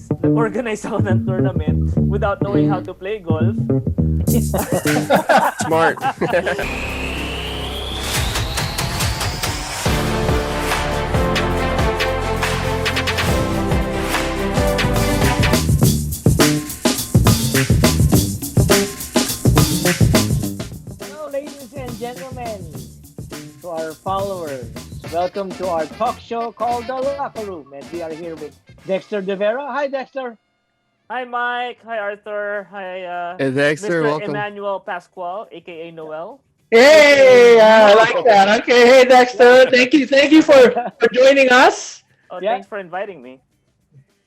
is nag-organize ako ng tournament without knowing how to play golf. Smart. Hello, ladies and gentlemen, to our followers. Welcome to our talk show called The Locker Room. And we are here with Dexter De Vera. Hi, Dexter. Hi, Mike. Hi, Arthur. Hi, Hey, Dexter, Mr. welcome. Emmanuel Pascual, aka Noel. Hey, I like that. Okay, hey Dexter, thank you for joining us. Oh, Yeah. thanks for inviting me.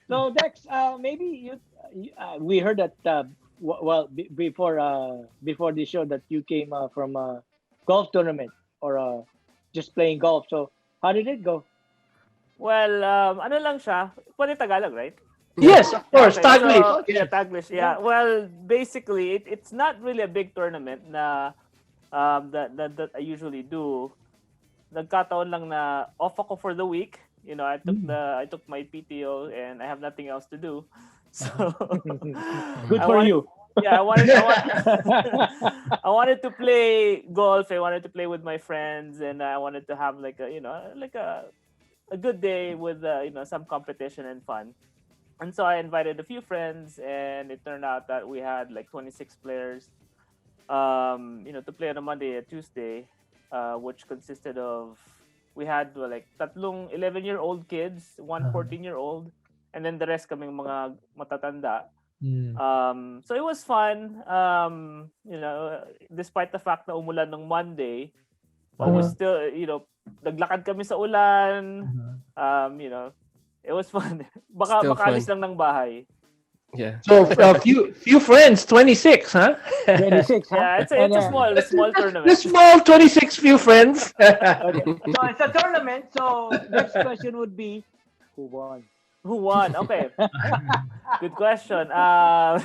So, Dex, maybe we heard that before the show that you came from a golf tournament or just playing golf. So, how did it go? Well, ano lang siya? Pwede Tagalog, right? Yes, of course, Okay, Taglish. so, yeah, Taglish. Yeah. Well, basically, it's not really a big tournament na that I usually do. Nagkataon lang na off ako for the week. You know, I took my PTO and I have nothing else to do. So Good for you. Yeah, I wanted to play golf. I wanted to play with my friends, and I wanted to have like a good day with some competition and fun. And so I invited a few friends, and it turned out that we had like 26 players, to play on a Monday and Tuesday, which consisted of, we had like tatlong 11-year-old kids, one 14-year-old, and then the rest kaming mga matatanda. So it was fun, despite the fact na umulan ng Monday, but was still, naglakad kami sa ulan, it was fun. Baka Still alis fun. lang ng bahay. Yeah. So few friends, 26, huh? 26, huh? Yeah, it's a small tournament. The small 26 few friends. Okay. So, it's a tournament. So, next question would be, who won? Who won? Okay. Good question. I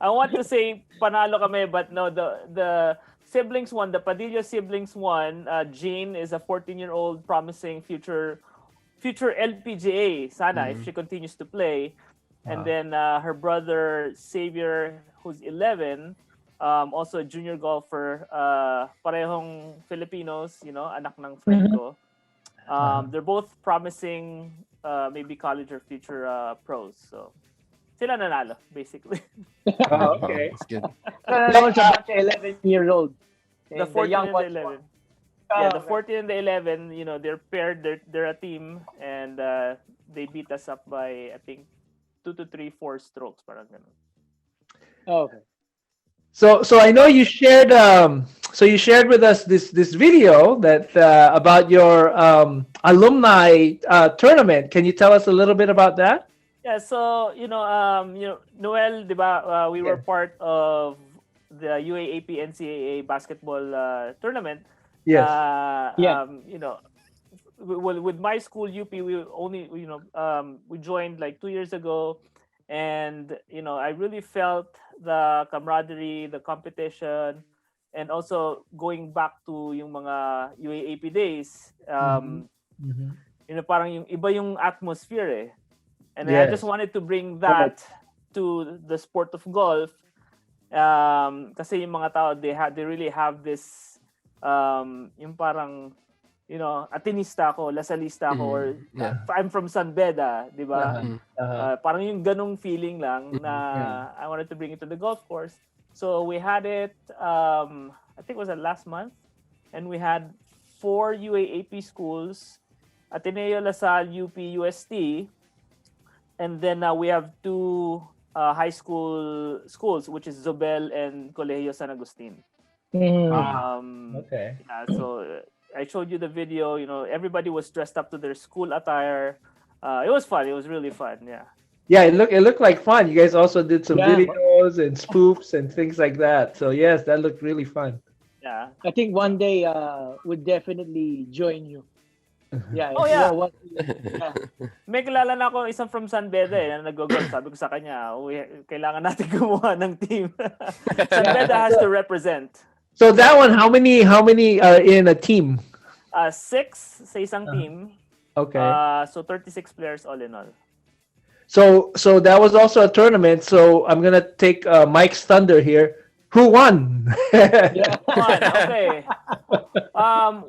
want to say panalo kami, but no, the siblings won. The Padilla siblings won. Jean is a 14-year-old promising future LPGA, sana, if she continues to play. And then her brother Xavier, who's 11, also a junior golfer, parehong Filipinos, anak ng friend ko. They're both promising maybe college or future pros. So sila nanalo, basically. Okay. That's good. So, it's a bunch of 11-year-old. The 14 and the 11. Yeah, the 14 and the 11, they're paired, they're a team, and they beat us up by, I think, 2 to 3, 4 strokes, parang ganun. Okay. So I know you shared with us this video that about your alumni tournament. Can you tell us a little bit about that? Yeah, so Noel, diba, we were part of the UAAP NCAA basketball tournament. Yes. With my school UP, we only we joined like 2 years ago, and I really felt the camaraderie, the competition, and also going back to yung mga UAAP days. Parang yung iba yung atmosphere eh. And I just wanted to bring that to the sport of golf. Kasi yung mga tao, they really have this yung parang atinista ako, lasalista ako, or I'm from San Beda, di ba? Parang yung ganong feeling lang na I wanted to bring it to the golf course. So we had it, I think it was last month, and we had 4 UAAP schools, Ateneo, LaSalle, UP, UST, and then we have 2 high school schools, which is Zobel and Colegio San Agustin. Okay. Yeah, so I showed you the video. Everybody was dressed up to their school attire. It was fun. It was really fun. Yeah. Yeah, it looked like fun. You guys also did some videos and spoofs and things like that. So yes, that looked really fun. Yeah. I think one day would definitely join you. Yeah. Oh, yeah. Yeah. May kilala na ako isang from San Beda na nag-golf. Sabi ko sa kanya, kailangan natin gumawa ng team. San Beda has to represent. So that one, how many are in a team? 6 sa isang team. Okay. So 36 players all in all. So that was also a tournament. So I'm gonna take Mike's thunder here. Who won? Fun. Okay.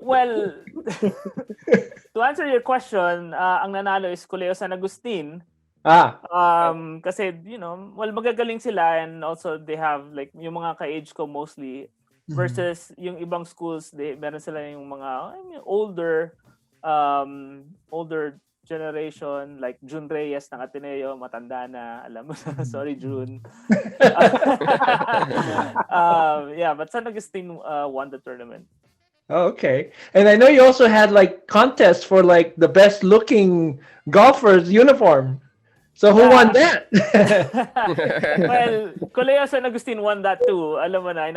Well, to answer your question, ang nanalo is Colegio San Agustin. Kasi, well, magagaling sila, and also they have like yung mga ka-age ko mostly versus yung ibang schools, meron sila yung mga older generation, like June Reyes ng Ateneo, matanda na, alam mo na, sorry June. But San Agustin won the tournament. Oh, okay. And I know you also had like contests for like the best looking golfer's uniform. So who won that? Well, Colegio San Agustin won that too. Alam mo na.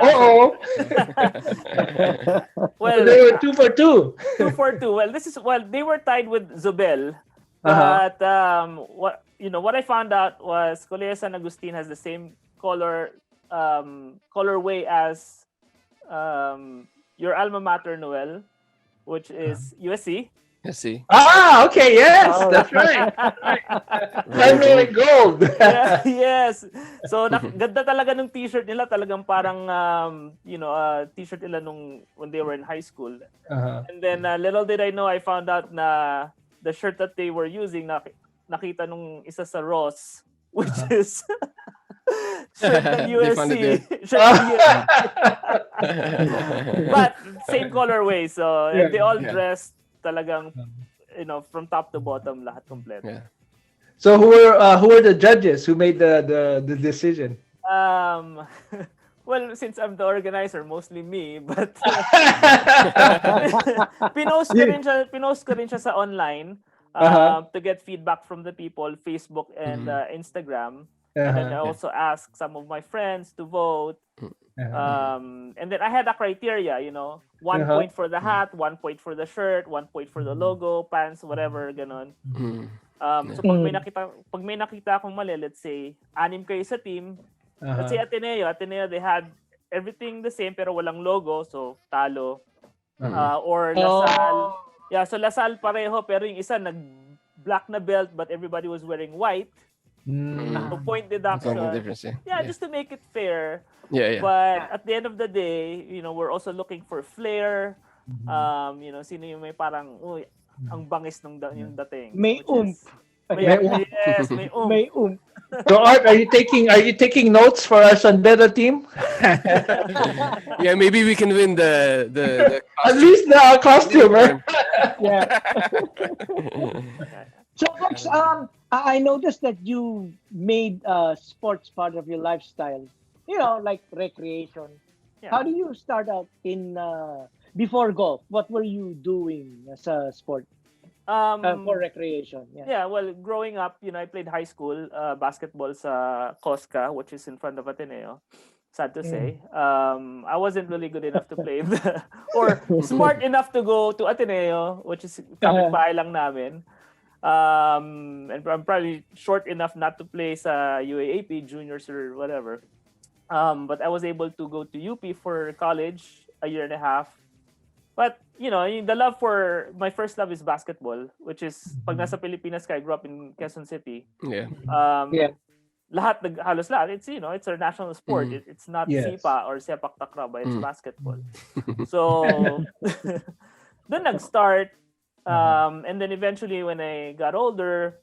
Well, so they were 2 for 2. 2 for 2. Well, they were tied with Zobel. But what I found out was Colegio San Agustin has the same colorway as your alma mater, Noel, which is USC. USC. Okay, yes, that's right. Primary gold. Yes. So ganda talaga ng t-shirt nila, talagang parang t-shirt nila when they were in high school. And then little did I know, I found out na the shirt that they were using, nakita nung isa sa Ross, which is shirt ng USC. But same colorway, so they all dressed talagang, from top to bottom, lahat kompleto. Yeah. So who were the judges who made the decision? Well, since I'm the organizer, mostly me, but pinost ko rin siya sa online to get feedback from the people, Facebook and Instagram. And then I also asked some of my friends to vote. And then I had a criteria, 1 point for the hat, 1 point for the shirt, 1 point for the logo, pants, whatever, ganon. So pag may nakita akong mali, let's say 6 kayo sa team. Let's say Ateneo, they had everything the same pero walang logo, so talo. Or Lasal. Yeah, so Lasal pareho pero yung isa nag-black na belt but everybody was wearing white. So point deduction. Yeah, just to make it fair. Yeah. But at the end of the day, we're also looking for flair. Sino yung may parang, ang bangis ng yung dating. May oomph. Yes, may oomph. May oomph. So Art, are you taking notes for our Sandero team? Yeah, maybe we can win the at least the costume, right? Yeah. So, Fox, I noticed that you made sports part of your lifestyle. Like recreation. Yeah. How do you start out in before golf? What were you doing as a sport for recreation? Yeah, well, growing up, I played high school basketball sa Cosca, which is in front of Ateneo. Sad to say. I wasn't really good enough to play or smart enough to go to Ateneo, which is kapitbahay lang namin. And I'm probably short enough not to play sa UAAP, juniors or whatever. But I was able to go to UP for college, a year and a half. But, my first love is basketball, which is, pag nasa Pilipinas ka, I grew up in Quezon City. Yeah. Halos lahat, it's our national sport. It's not sipa or sepak takraw, but it's basketball. So, doon nag-start. And then eventually when I got older,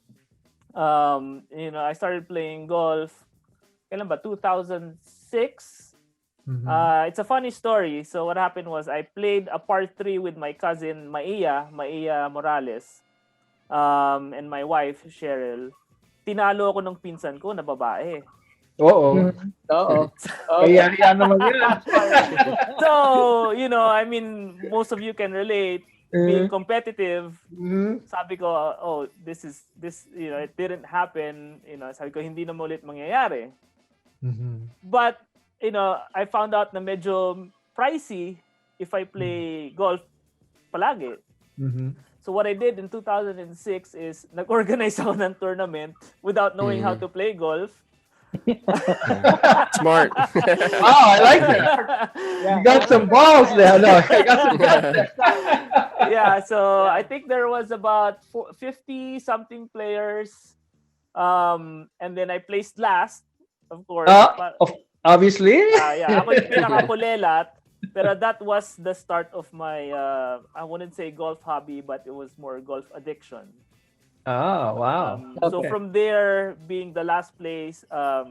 I started playing golf. Kailan ba? 2006. It's a funny story. So what happened was I played a par 3 with my cousin Maia Morales, and my wife Cheryl. Tinalo ako ng pinsan ko na babae. Oo. Kaya naman yan. So, most of you can relate. Being competitive, sabi ko, this it didn't happen. Sabi ko, hindi na ulit mangyayari. But, I found out na medyo pricey if I play golf palagi. So what I did in 2006 is nag-organize ako ng tournament without knowing how to play golf. Smart. I like that. You got some balls there. No, I got some balls there. Yeah, so I think there was about 50 something players. And then I placed last, of course. Obviously. Yeah, ako yung pinakakulelat. Pero that was the start of my, I wouldn't say golf hobby, but it was more golf addiction. Oh, wow. So from there, being the last place, I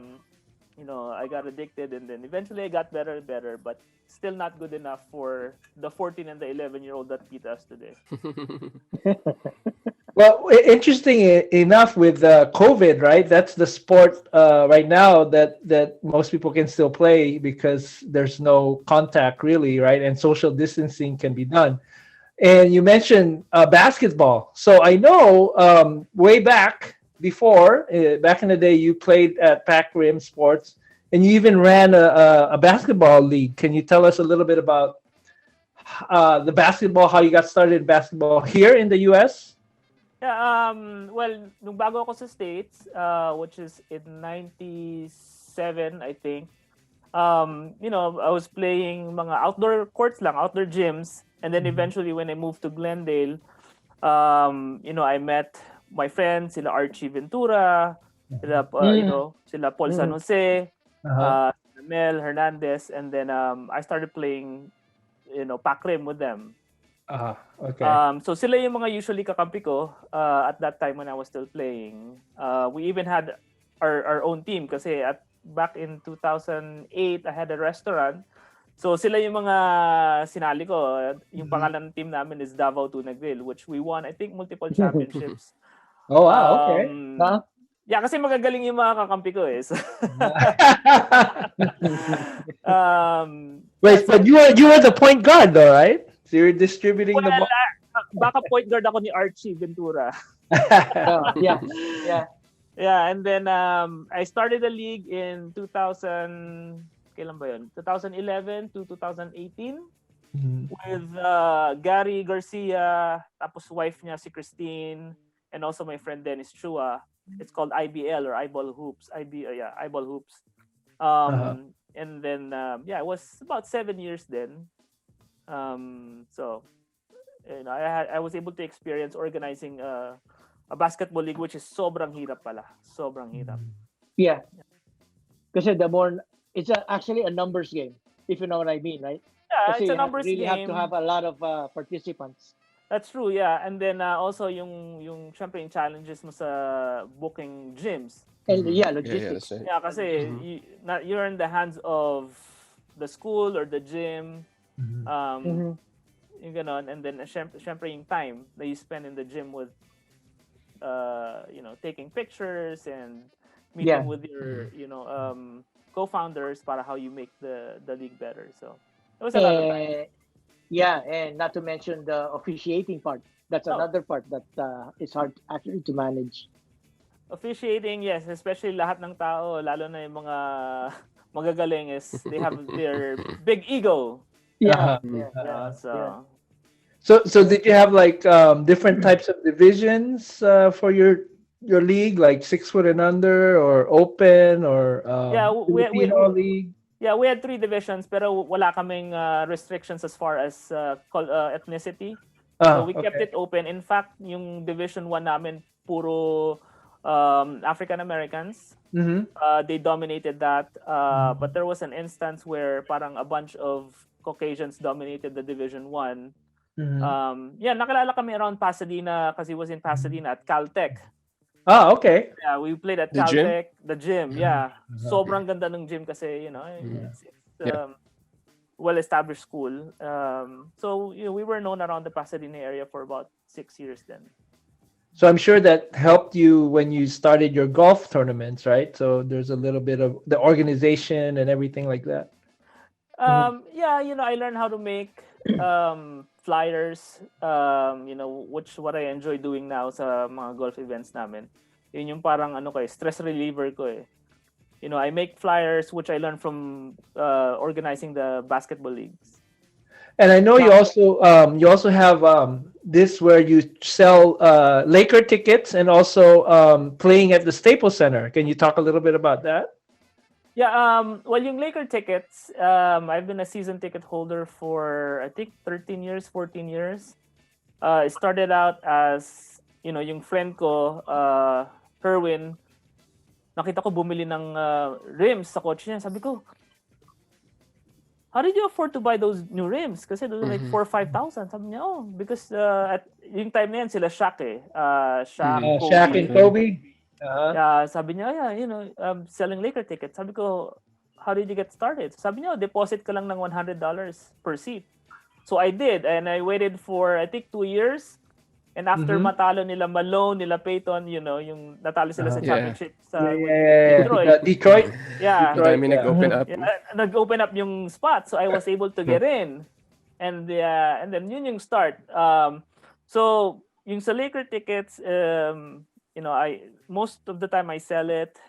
got addicted, and then eventually I got better and better, but still not good enough for the 14 and the 11-year-old that beat us today. Well, interesting enough with COVID, right? That's the sport right now that most people can still play because there's no contact really, right? And social distancing can be done. And you mentioned basketball. So I know way back before, back in the day, you played at PAC Rim Sports, and you even ran a basketball league. Can you tell us a little bit about the basketball, how you got started in basketball here in the U.S.? Yeah, well, nung bago ako sa States, which is in 97, I think, I was playing mga outdoor courts lang, outdoor gyms. And then eventually when I moved to Glendale, I met my friends, sila Archie Ventura, sila, sila Paul San Jose, Mel Hernandez, and then I started playing, PAC Rim with them. Okay. So sila yung mga usually kakampi ko at that time when I was still playing. We even had our own team kasi back in 2008, I had a restaurant. So sila yung mga sinali ko. Yung pangalan ng team namin is Davao Tuna Grill, which we won, I think, multiple championships. Oh, wow. Okay. Yeah, kasi magagaling yung mga kakampi ko eh. So, wait, but you were the point guard though, right? So you're distributing the ball. Baka point guard ako ni Archie Ventura. Yeah. Yeah, and then I started the league in 2000. Kailan ba yun? 2011 to 2018 with Gary Garcia, tapos wife niya si Christine, and also my friend Dennis Chua. It's called IBL or IBL Hoops. IBL Hoops. And then it was about 7 years then. So I was able to experience organizing a basketball league, which is sobrang hirap pala. Sobrang hirap. Yeah. Kasi it's actually a numbers game, if you know what I mean, right? Yeah, Kasi it's a numbers game. You really have to have a lot of participants. That's true, yeah. And then also yung syempre yung challenges mo sa booking gyms. And logistics. Yeah, kasi you're in the hands of the school or the gym. Yung ganon, and then syempre yung time that you spend in the gym with taking pictures and meeting with your co-founders para how you make the league better. So it was a lot of time. Yeah, and not to mention the officiating part. That's another part that is hard actually to manage. Officiating, yes, especially lahat ng tao, lalo na yung mga magagaling they have their big ego. So did you have like different types of divisions for your league, like 6 foot and under, or open, or Filipino league? Yeah, we had 3 divisions, pero wala kaming restrictions as far as ethnicity. So we kept it open. In fact, yung Division 1 namin, puro African Americans. They dominated that. But there was an instance where parang a bunch of Caucasians dominated the Division 1. Nakalala kami around Pasadena kasi he was in Pasadena at Caltech. Okay. Yeah, we played at Caltech, the gym. Yeah. Sobrang ganda ng gym kasi, it's well-established school. So, we were known around the Pasadena area for about 6 years then. So I'm sure that helped you when you started your golf tournaments, right? So there's a little bit of the organization and everything like that. I learned how to make flyers, what I enjoy doing now sa mga golf events namin. Yun yung parang stress reliever ko eh. I make flyers which I learned from organizing the basketball leagues. And I know you also have this where you sell Laker tickets and also playing at the Staples Center. Can you talk a little bit about that? Yeah, well, yung Laker tickets, I've been a season ticket holder for, I think, 13 years, 14 years. It started out as, yung friend ko, Herwin, nakita ko bumili ng rims sa coach niya. Sabi ko, how did you afford to buy those new rims? Kasi those are like 4,000 or 5,000. Sabi niya, because at yung time na yan, sila Shaq eh. Shaq, Kobe. Shaq and Kobe. Sabi niya, selling Laker tickets. Sabi ko, how did you get started? Sabi niya, deposit ka lang ng $100 per seat. So I did, and I waited for, I think, 2 years. And after matalo nila Malone, nila Payton, yung natalo sila sa championship sa Detroit. Detroit. Yeah. Nag-open up. Nag-open up yung spot, so I was able to get in. And then yun yung start. So yung sa Laker tickets, most of the time I sell it.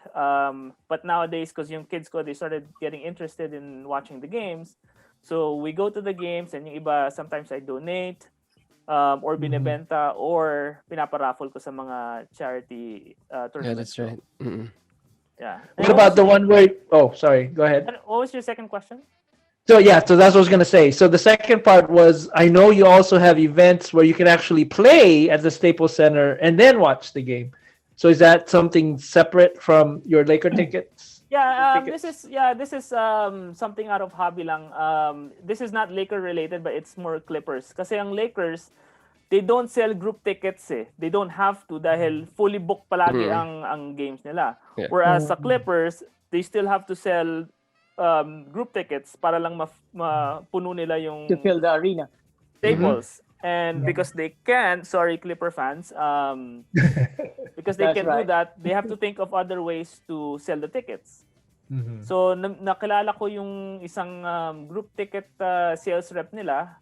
But nowadays, because yung kids ko, they started getting interested in watching the games. So we go to the games, and yung iba, sometimes I donate. Or binebenta, or pinaparaffle ko sa mga charity tournaments. Yeah, that's right. Yeah. What about the one where? Oh, sorry. Go ahead. What was your second question? So that's what I was gonna say. So the second part was, I know you also have events where you can actually play at the Staples Center and then watch the game. So is that something separate from your Laker tickets? This is something out of hobby lang. This is not Laker related, but it's more Clippers. Kasi ang Lakers, they don't sell group tickets eh. They don't have to dahil fully booked palagi ang games nila. Yeah. Whereas sa Clippers, they still have to sell group tickets para lang mapuno nila yung to fill the arena. Tables. And because they can't, sorry Clipper fans, because they can do that, they have to think of other ways to sell the tickets. So nakilala ko yung isang group ticket sales rep nila,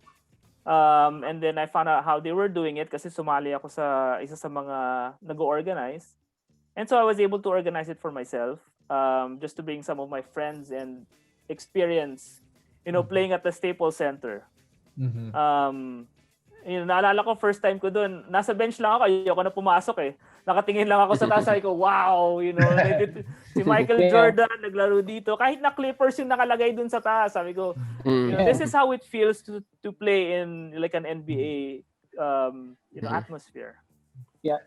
and then I found out how they were doing it kasi sumali ako sa isa sa mga nag-organize, and so I was able to organize it for myself, just to bring some of my friends and experience, playing at the Staples Center. Naalala ko, first time ko doon, nasa bench lang ako, ayoko na pumasok eh. Nakatingin lang ako sa taas, sabi ko, wow, si Michael Jordan naglaro dito. Kahit na Clippers yung nakalagay doon sa taas, sabi ko, this is how it feels to play in like an NBA atmosphere. Yeah,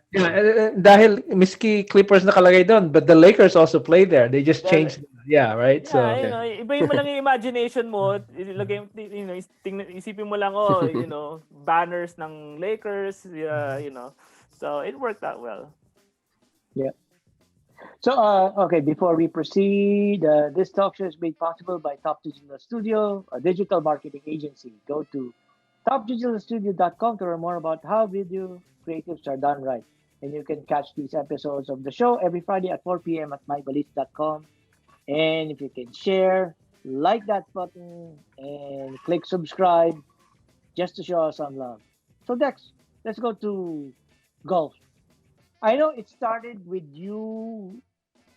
dahil miski Clippers nakalagay doon, but the Lakers also play there. They just changed. Yeah, right. Iba mo lang yung imagination mo. Isipin mo lang, banners ng Lakers. So it worked out well. Yeah. So okay, before we proceed, this talk show is made possible by Top Digital Studio, a digital marketing agency. Go to topdigitalstudio.com to learn more about how video creatives are done right. And you can catch these episodes of the show every Friday at 4 p.m. at mybalis.com. And if you can share, like that button, and click subscribe, just to show us some love. So Dex, let's go to golf. I know it started with you.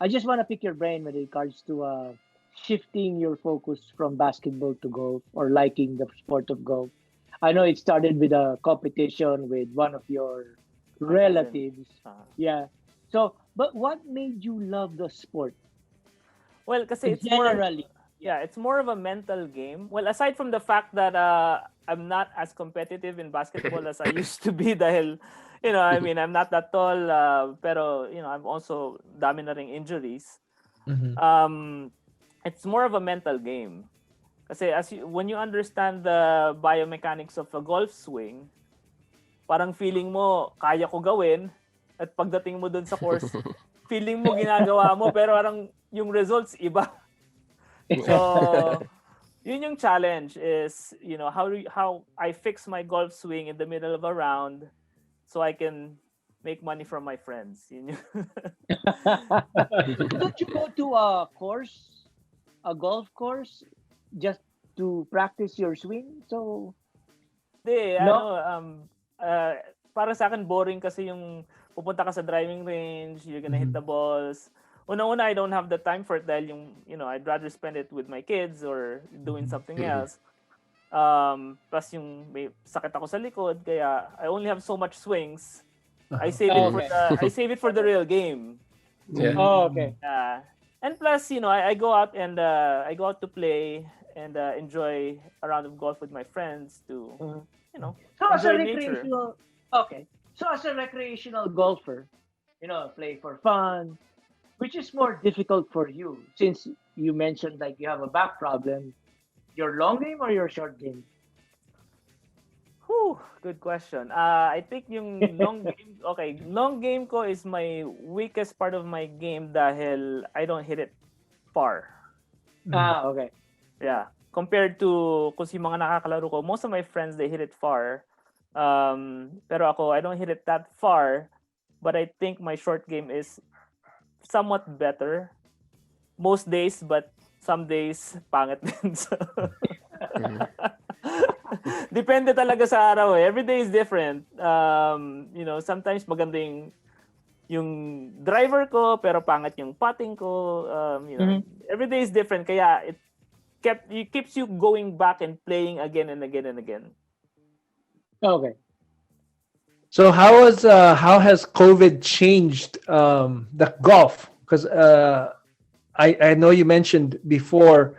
I just want to pick your brain with regards to shifting your focus from basketball to golf, or liking the sport of golf. I know it started with a competition with one of your relatives. Yeah. So, but what made you love the sport? Well, kasi it's generally. It's more of a mental game. Well, aside from the fact that I'm not as competitive in basketball as I used to be dahil, I'm not that tall, pero, I'm also dami na ring injuries. It's more of a mental game. Kasi when you understand the biomechanics of a golf swing, parang feeling mo, kaya ko gawin, at pagdating mo dun sa course, feeling mo ginagawa mo, pero parang yung results iba. So, yun yung challenge is, how I fix my golf swing in the middle of a round so I can make money from my friends. Yun yung Don't you go to a golf course, just to practice your swing? So, para sa akin boring kasi yung pupunta ka sa driving range, you're gonna hit the balls. Una-una, I don't have the time for it dahil I'd rather spend it with my kids or doing something else. Plus yung may sakit ako sa likod, kaya I only have so much swings. I save it for the real game. Yeah. Oh, okay. And plus, I go out and I go out to play and enjoy a round of golf with my friends to, So as a enjoy nature. recreational golfer, play for fun. which is more difficult for you since you mentioned like you have a back problem? Your long game or your short game? Whew, good question. I think yung long game, okay, long game ko is my weakest part of my game dahil I don't hit it far. Okay. Yeah. Compared to kung si mga nakakalaro ko, most of my friends, they hit it far. Pero ako, I don't hit it that far. But I think my short game is somewhat better. Most days, but some days, pangit din. So, depende talaga sa araw eh. Every day is different. Sometimes maganda yung driver ko, pero pangit yung putting ko. Every day is different. Kaya it keeps you going back and playing again and again and again. Okay. So how has COVID changed the golf? Because I know you mentioned before,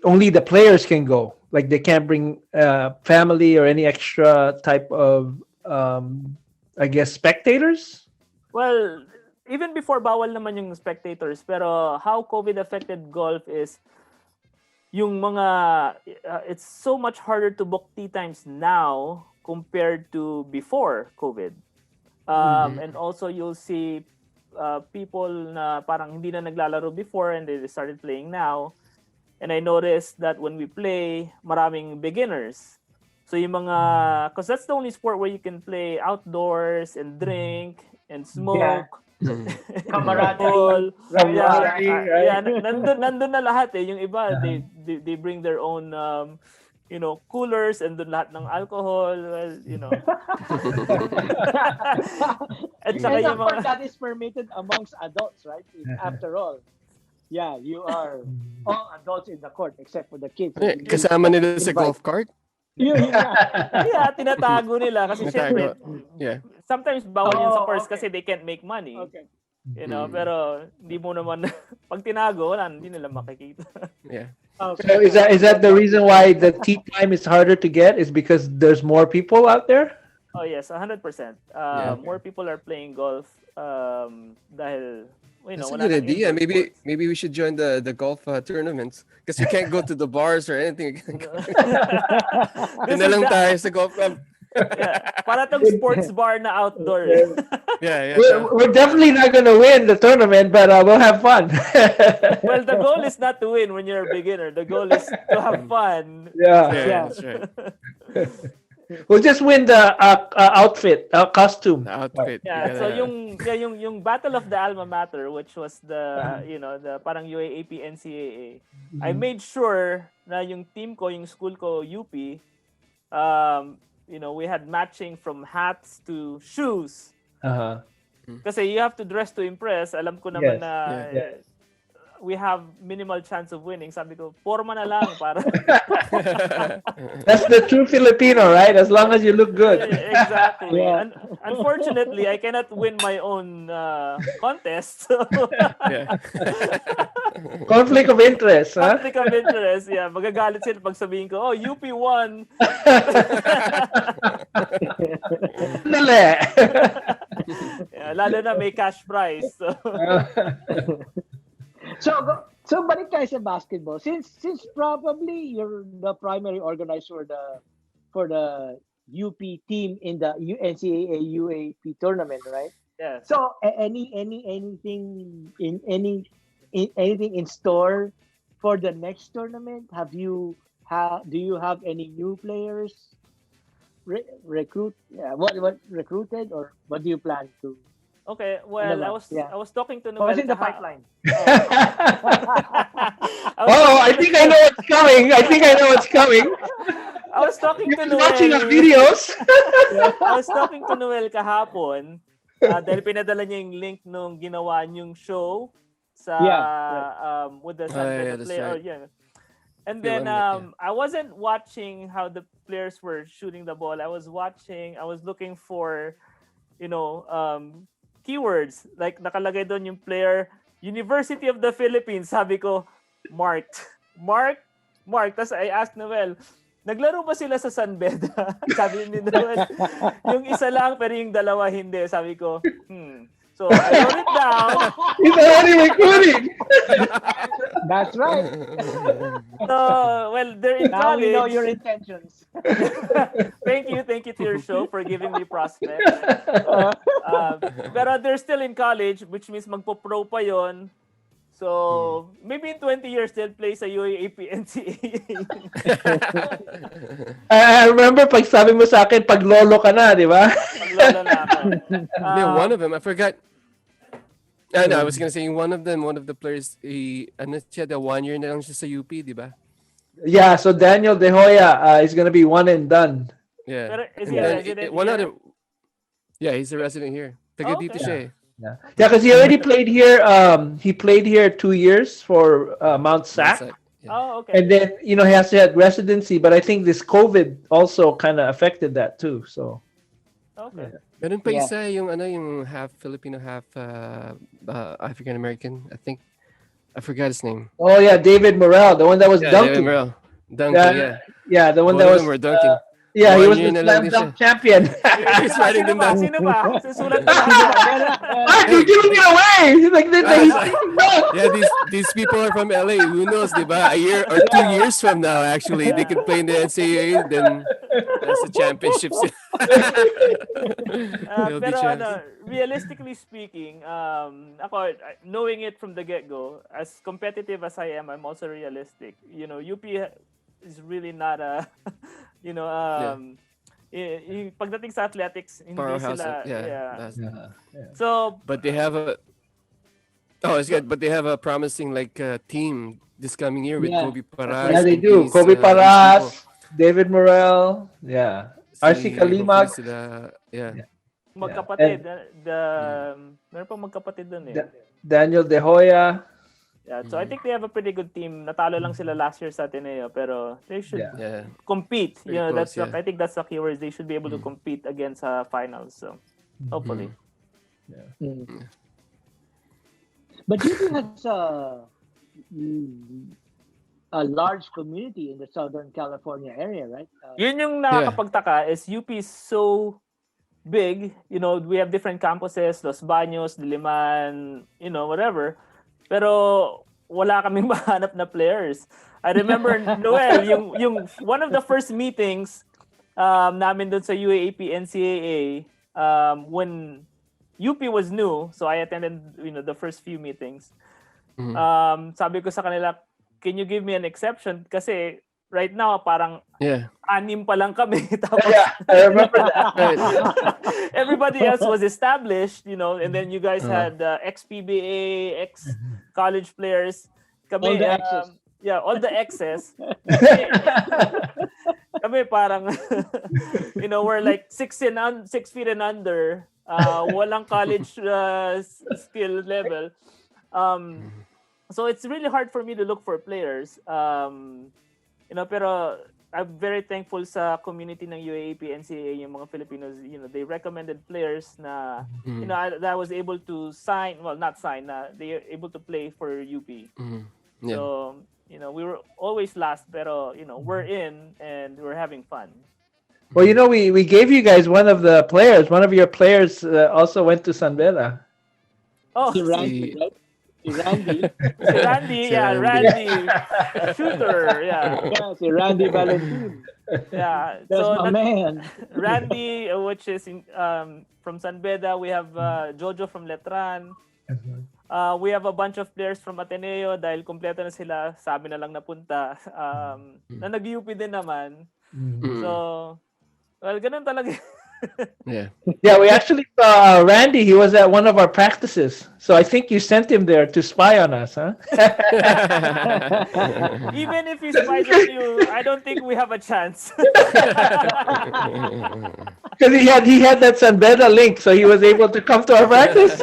only the players can go. Like they can't bring family or any extra type of I guess spectators. Well, even before bawal naman yung spectators, pero how COVID affected golf is yung mga it's so much harder to book tee times now compared to before COVID. And also you'll see people na parang hindi na naglalaro before and they started playing now. And I noticed that when we play, maraming beginners. So yung mga, because that's the only sport where you can play outdoors and drink and smoke. Camaraderie. Nandun na lahat eh. Yung iba, they bring their own coolers and doon lahat ng alcohol, And of course, that is permitted amongst adults, right? After all. Yeah, you are all adults in the court except for the kids. Kasama nila sa golf cart? Yeah, tinatago nila kasi syempre, sometimes bawal yun sa course kasi they can't make money. Okay. Pero hindi mo naman, pag tinago, hindi nila makikita. Yeah. Okay. So is that the reason why the tee time is harder to get? Is because there's more people out there? Oh yes, 100%. More people are playing golf dahil that's a good idea. Maybe we should join the golf tournaments because we can't go to the bars or anything. Doon na lang tayo sa golf club. Para tong sports bar na outdoor. We're definitely not going to win the tournament, but we'll have fun. Well, the goal is not to win when you're a beginner. The goal is to have fun. Yeah. That's right. We'll just win the outfit, costume. The outfit. So yung Battle of the Alma Mater, which was the the parang UAAP NCAA. I made sure na yung team ko, yung school ko, UP, we had matching from hats to shoes. Kasi you have to dress to impress. Alam ko naman na we have minimal chance of winning. Sabi ko, forma na lang para. That's the true Filipino, right? As long as you look good. Exactly. Unfortunately, I cannot win my own contest. So Conflict of interest, huh? Conflict of interest, yeah. Magagalit sila pag sabihin ko, UP won. Lalo na may cash prize. So balik tayo sa basketball. Since probably you're the primary organizer for the UP team in the NCAA UAAP tournament, right? Yes. So anything in store for the next tournament? Do you have any new players recruited, or what do you plan to? Okay, well, I was talking to Noel. What's in the pipeline? I think I know what's coming. I was talking to Noel. Watching our videos. I was talking to Noel kahapon dahil pinadala niya yung link nung ginawa niyong show sa with the player. Right. And then I wasn't watching how the players were shooting the ball. I was looking for keywords, like nakalagay doon yung player, University of the Philippines. Sabi ko, Mark. Tapos I asked Noel, naglaro ba sila sa San Beda? Sabi ni Noel, yung isa lang pero yung dalawa hindi. Sabi ko, So I wrote it down. He's already recruiting. That's right. So, well, they're in Now we know college. your intentions. Thank you to your show for giving me prospects. Pero they're still in college, which means magpo-pro pa yon. So, maybe in 20 years, they'll play sa UAAP NCAA. I remember pag sabi mo sa akin, pag lolo ka na, di ba? Paglolo na ako. One of them, I forgot. No, I was gonna say one of the players, ano siya, the 1 year na lang siya sa UP, di ba? Yeah, so Daniel De Vera is gonna be one and done. Yeah. Pero is And he a then resident one here? other, yeah, he's a resident here. Taga Oh, dito okay. siya eh. Yeah, because he already played here. He played here 2 years for Mount Sac, Yeah. Oh, okay. and then he has to have residency. But I think this COVID also kind of affected that too. So Okay. Meron pa Yeah. isa yung half Filipino, half African American. I think I forgot his name. oh yeah, David Morrell, the one that was Yeah, dunking. David Merrill. Dunking, Yeah, yeah. yeah, the one Both that of was them were dunking. yeah, he One was year the na lang slam din dunk champion. He's writing them down. Sino ba? Susulat ko na. Mark, you're giving it away. He's like, he's Yeah, these people are from LA. Who knows, diba? A year or 2 years from now, actually, they could play in the NCAA. Then that's the championships. They'll be Pero champs. realistically speaking, ako, knowing it from the get-go, as competitive as I am, I'm also realistic. UP is really not a, pagdating sa athletics, hindi Powerhouse. sila, Yeah. So, But they have a. Oh, it's good. But they have a promising team this coming year with Yeah. Kobe Paras. yeah, they and do. these, Kobe these Paras, David Morrell, yeah, people. RC Kalimag. Yeah. magkapatid. Meron pa magkapatid dun eh. Daniel De Hoya. Yeah, so I think they have a pretty good team. Natalo lang sila last year sa Ateneo, pero they should Yeah. Yeah. compete. Very close, yeah. I think that's the keywords. They should be able to compete against finals. So hopefully. But UP has a large community in the Southern California area, right? Yun yung nakakapagtaka is UP is so big. We have different campuses, Los Baños, Diliman, whatever. Pero wala kaming mahanap na players. I remember, Noel, yung one of the first meetings namin dun sa UAAP NCAA when UP was new, so I attended the first few meetings. Sabi ko sa kanila, can you give me an exception? Kasi right now parang Yeah. 6 pa lang kami. Tapos, Yeah, I remember that. everybody else was established, and then you guys had ex-PBA, ex-college players. Kami, All the exes. Yeah, all the exes. Kami parang, we're like 6 feet and under. Walang college skill level. So it's really hard for me to look for players. Pero I'm very thankful sa community ng UAAP NCAA, yung mga Filipinos, they recommended players na, that I was able to sign, well, not sign, they were able to play for UP. Yeah. So, we were always last, pero, we're in and we're having fun. Well, we gave you guys one of your players also went to San Beda. Oh, Si Randy, right? Si Randy. Randy, shooter, yeah. Yeah, si Randy Valentin. Yeah. That's my man. Randy, which is from San Beda, we have Jojo from Letran. We have a bunch of players from Ateneo dahil kompleto na sila, sabi na lang napunta. Na nag-UP din naman. So, well, ganun talaga. Yeah. Yeah, we actually saw Randy. He was at one of our practices. So I think you sent him there to spy on us, huh? Even if he spies on you, I don't think we have a chance. Because he had that San Beda link, so he was able to come to our practice.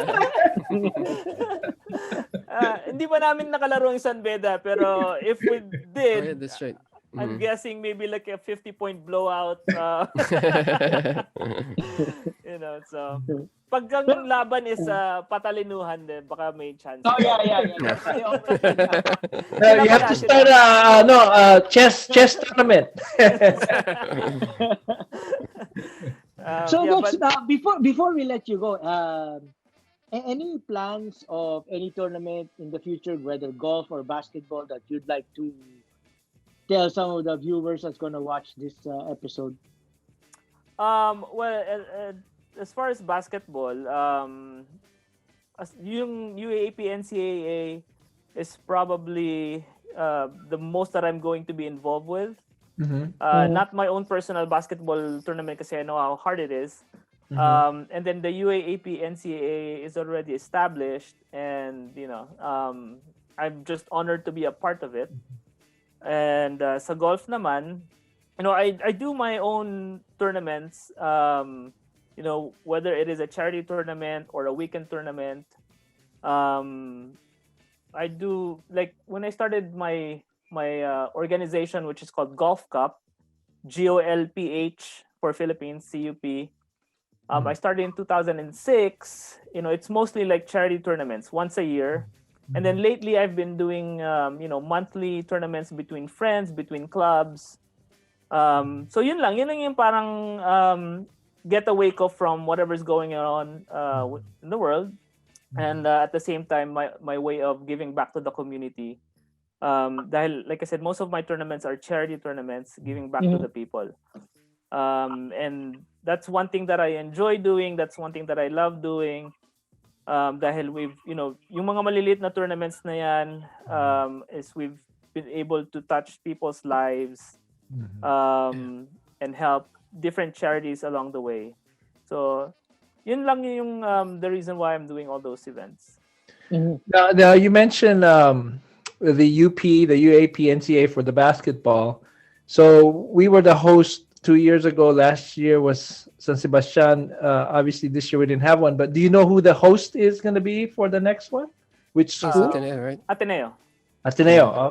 Hindi pa namin nakalaro yung San Beda, pero if we Oh, yeah, did, that's right. I'm guessing maybe like a 50-point blowout. So pag ang laban is patalinuhan din, baka may chance. Oh, yeah. You have to start chess tournament. So Yeah, that's, before we let you go, Any plans of any tournament in the future, whether golf or basketball, that you'd like to tell some of the viewers that's going to watch this episode? Well, as far as basketball, yung UAAP NCAA is probably the most that I'm going to be involved with. Not my own personal basketball tournament kasi I know how hard it is. And then the UAAP NCAA is already established, and I'm just honored to be a part of it. And sa golf naman, I do my own tournaments. Whether it is a charity tournament or a weekend tournament. I do, like, when I started my organization, which is called GOLpH Cup, GOLpH for Philippines, CUP. I started in 2006. It's mostly like charity tournaments once a year. And then lately I've been doing, monthly tournaments between friends, between clubs. So yun lang yung parang getaway ko from whatever's going on in the world. And at the same time, my way of giving back to the community. Dahil, like I said, most of my tournaments are charity tournaments, giving back to the people. And that's one thing that I enjoy doing. That's one thing that I love doing. Dahil yung mga maliliit na tournaments na yan, is we've been able to touch people's lives, and help different charities along the way. So, yun lang yung the reason why I'm doing all those events. Now you mentioned the UP, the UAP NCAA for the basketball. So we were the host 2 years ago. Last year was San Sebastian. Obviously, this year we didn't have one. But do you know who the host is going to be for the next one? Which school? Ateneo, right? Ateneo.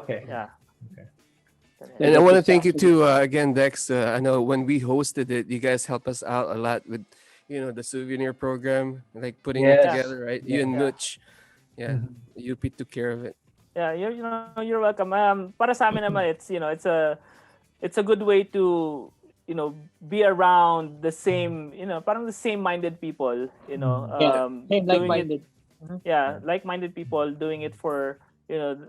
Okay. Yeah. Okay. And I want to thank you too, again, Dex. I know when we hosted it, you guys helped us out a lot with, the souvenir program, like putting it together, right? You and Nutch. Yeah. UP took care of it. Yeah, you're welcome. Para sa amin naman, it's a good way to be around the same, parang the same-minded people, like-minded. Like-minded people doing it for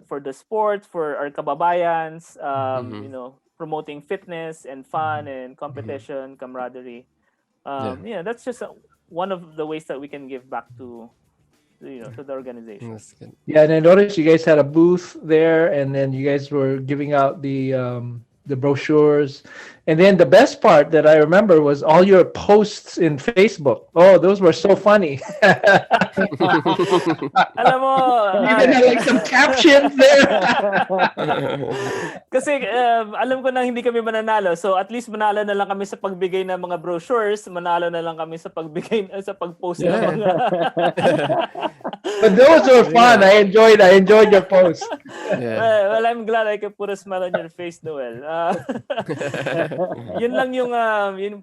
for the sport, for our kababayans, promoting fitness and fun and competition, camaraderie. That's just one of the ways that we can give back to the organization. That's good. Yeah, and I noticed you guys had a booth there, and then you guys were giving out the brochures. And then the best part that I remember was all your posts in Facebook. Oh, those were so funny. Alam mo, You even had like some captions there. kasi alam ko na hindi kami mananalo. So at least manalo na lang kami sa pagbigay ng mga brochures, manalo na lang kami sa pagbigay sa pagpost ng mga. But those were fun. I enjoyed your post. Well, I'm glad I could put a smile on your face, Noel. Yun lang yung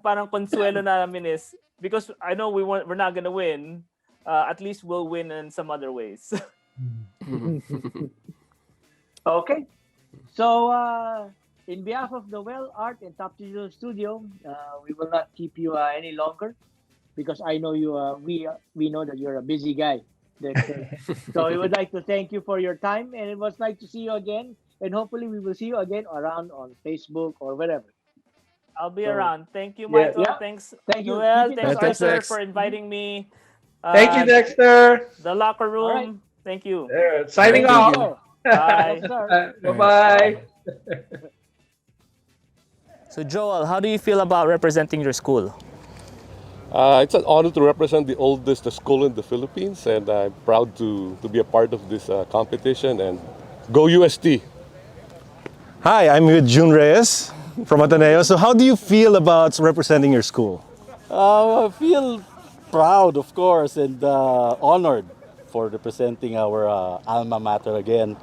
parang consuelo namin is because I know we're not gonna win. At least we'll win in some other ways. Okay. So, in behalf of the Well Art and Top Digital Studio, we will not keep you any longer because I know you. We know that you're a busy guy. So we would like to thank you for your time, and it was nice to see you again. And hopefully, we will see you again around on Facebook or wherever. I'll be around. Thank you, Michael. Yeah. Thank you. Noel. Keep it Thanks, up. Arthur, Thanks. for inviting me. Thank you, Dexter. The locker room. All right. Thank you. There, signing Thank off. Bye. Yes, sir. Bye-bye. So, Joel, how do you feel about representing your school? It's an honor to represent the oldest school in the Philippines, and I'm proud to be a part of this competition. And go UST! Hi, I'm with June Reyes from Ateneo. So how do you feel about representing your school? I feel proud, of course, and honored for representing our alma mater again.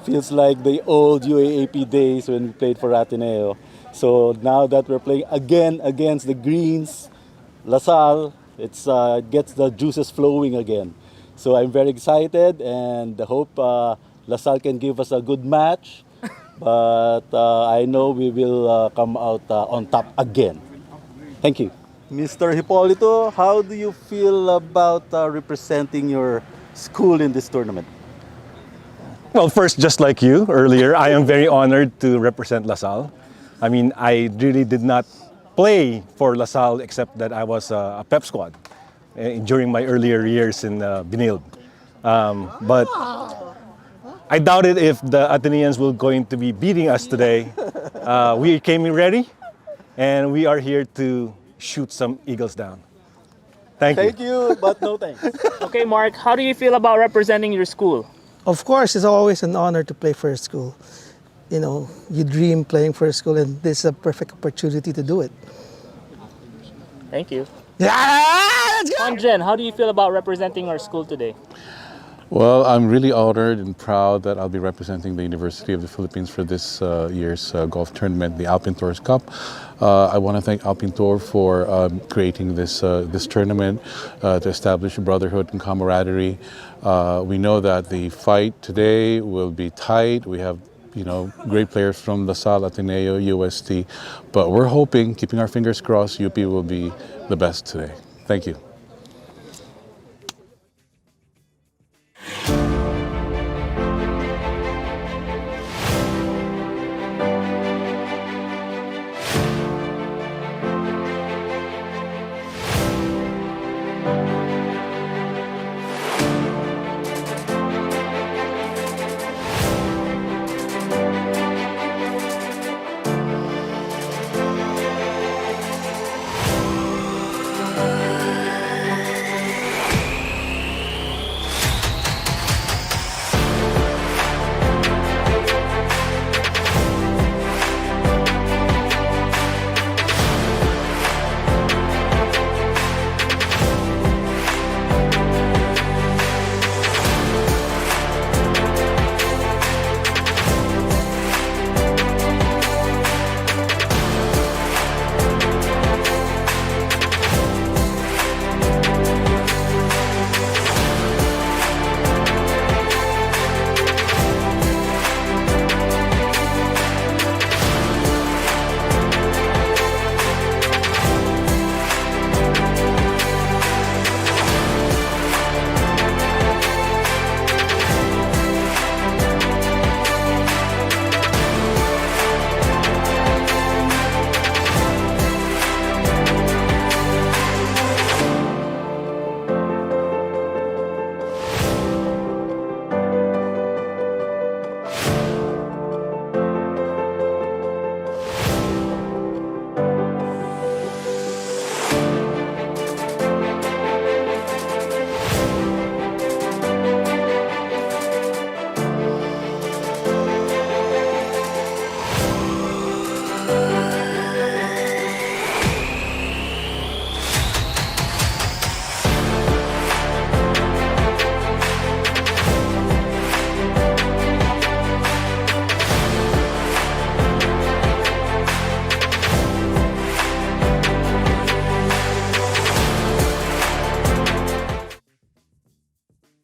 Feels like the old UAAP days when we played for Ateneo. So now that we're playing again against the Greens, LaSalle, it gets the juices flowing again. So I'm very excited and hope LaSalle can give us a good match. But I know we will come out on top again. Thank you. Mr. Hipolito, how do you feel about representing your school in this tournament? Well, first, just like you earlier, I am very honored to represent LaSalle. I mean, I really did not play for LaSalle except that I was a pep squad during my earlier years in Binilb. But I doubted if the Ateneans were going to be beating us today. We came in ready, and we are here to shoot some Eagles down. Thank you. Thank you, but no thanks. Okay, Mark, how do you feel about representing your school? Of course, it's always an honor to play for a school. You know, you dream playing for a school, and this is a perfect opportunity to do it. Thank you. Yeah, let's go! Anjen, how do you feel about representing our school today? Well, I'm really honored and proud that I'll be representing the University of the Philippines for this year's golf tournament, the Alpine Cup. I want to thank Alpine for creating this tournament to establish brotherhood and camaraderie. We know that the fight today will be tight. We have great players from LaSalle, Ateneo, UST, but we're hoping, keeping our fingers crossed, UP will be the best today. Thank you.